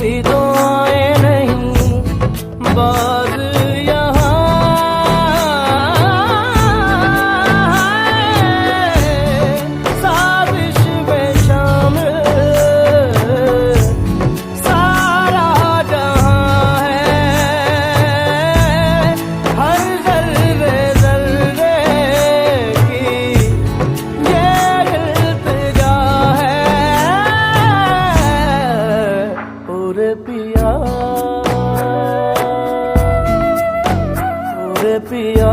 भी तो आए नहीं बाज यहाँ साजिश में शामिल सारा जहाँ है हर जर्रे जर्रे की ये इल्तिजा है ओरे पिया ओरे पिया।